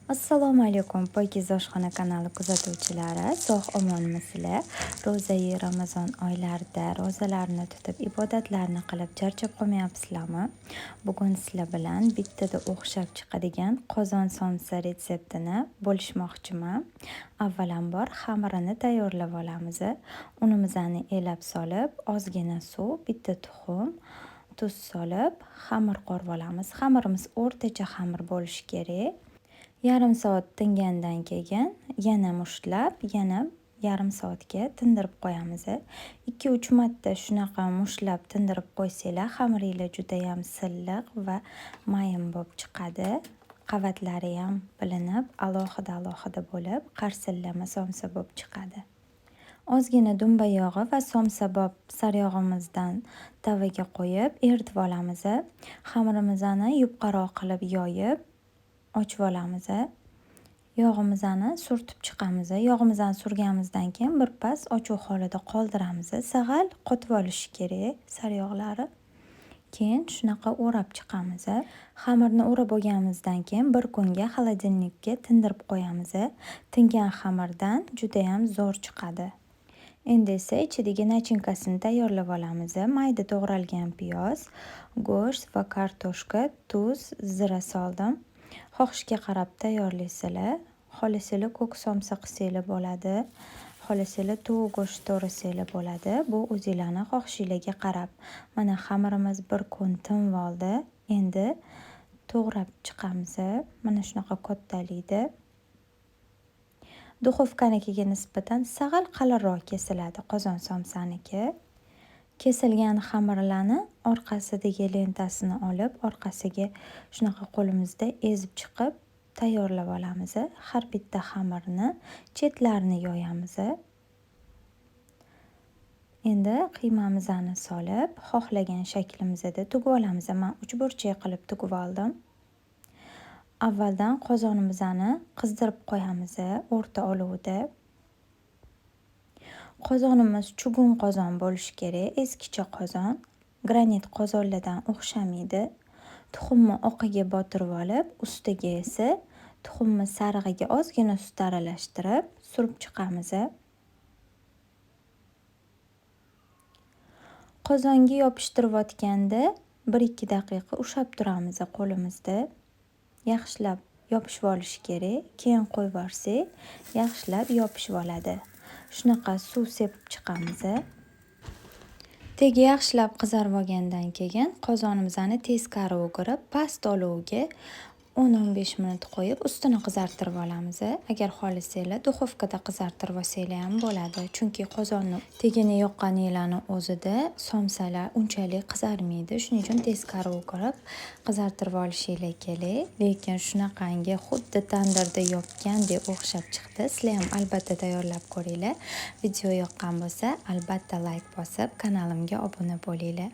Assalomu alaykum Poykiza oshxona kanali kuzatuvchilari, sog' omonmisizlar? Ro'zai Ramazon oylarida ro'zalarni tutib, ibodatlarni qilib charchab qolmayapsizlarmi? Bugun sizlar bilan bittada o'xshab chiqadigan qozon somsa retseptini bo'lishmoqchiman. Avvalambor xamirini tayyorlab olamiz. Unimizni elab solib, ozgina suv, bitta tuxum, tuz solib, xamir qorib olamiz. Xamirimiz o'rtacha xamir bo'lishi kerak. Yarim soat tingandan keyin yana mushtlab, yana yarim soatga tindirib qo'yamiz. 2-3 marta shunaqa mushtlab tindirib qo'ysanglar, xamiringlar juda ham silliq va mayin bo'lib chiqadi. Qavatlari ham bilinib, alohida bo'lib, qarsillama somsa bo'lib chiqadi. Ozgina dumba yog'i va somsabob saryog'imizdan tavaga qo'yib, eritib olamiz. Xamirimizni yupqaroq qilib yoyib ochib olamiz. Yog'imizni surtib chiqamiz. Yog'imizni surganimizdan keyin birpas ochuv holida qoldiramiz. Sag'al qotib olishi kerak saryog'lari. Keyin shunaqa o'rab chiqamiz. Xamirni o'rab olganimizdan keyin bir kunga xolodilnikka tindirib qo'yamiz. Tingan xamirdan juda ham zo'r chiqadi. Endi esa ichidagi nachinkasini tayyorlab olamiz. Mayda to'g'ralgan piyoz, go'sht va kartoshka, tuz, zira soldim. Xohishga qarab tayyorlaysizlar. Xohlasanglar ko'k somsa qilsanglar bo'ladi. Xohlasanglar tovuq go'sht to'g'rasanglar bo'ladi. Bu o'zingizlarning xohishingizga qarab. Mana xamirimiz bir kun tinib oldi. Endi to'g'rab chiqamiz. Mana shunaqa kattalikda. Duxovkanikiga nisbatan sag'al qalinroq kesiladi qozon somsaniki. Kesilgan xamirlarni orqasidagi lentasini olib, orqasiga shunaqa qo'limizda ezib chiqib tayyorlab olamiz. Har bitta xamirni chetlarini yoyamiz. Endi qiymamizni solib, xohlagan shaklimizda tugib olamiz. Men 3 burchak qilib tugib oldim. Avvaldan qozonimizni qizdirib qo'yamiz o'rta olovda. Qozonimiz chugun qozon bo'lishi kerak, eskicha qozon. Granit qozonlardan o'xshamaydi. Tuxumni oqiga botirib olib, ustiga esa tuxumni sarig'iga ozgina sut aralashtirib surib chiqamiz. Qozonga yopishtirayotganda 1-2 daqiqa ushlab turamiz qo'limizda. Yaxshilab yopishib olish kerak. Keyin qo'yib yuborsak, yaxshilab yopishib oladi. Shunaqa suv sepib chiqamiz. Tegi yaxshilab qizarib olgandan keyin qozonimizni teskari o'girib, past olovga 10-15 minut qo'yib, ustini qizartirib olamiz. Agar xohlasanglar, duxovkada qizartirib olsanglar ham bo'ladi. Chunki qozonni tegini yoqqaninglarning o'zida somsalar unchalik qizarmaydi. Shuning uchun teskari o'girib qizartirib olishinglar kerak. Lekin shunaqangi xuddi tandirda yopgandek o'xshab chiqdi. Sizlar ham albatta tayyorlab ko'ringlar. Video yoqqan bo'lsa, albatta like bosib, kanalimga obuna bo'linglar.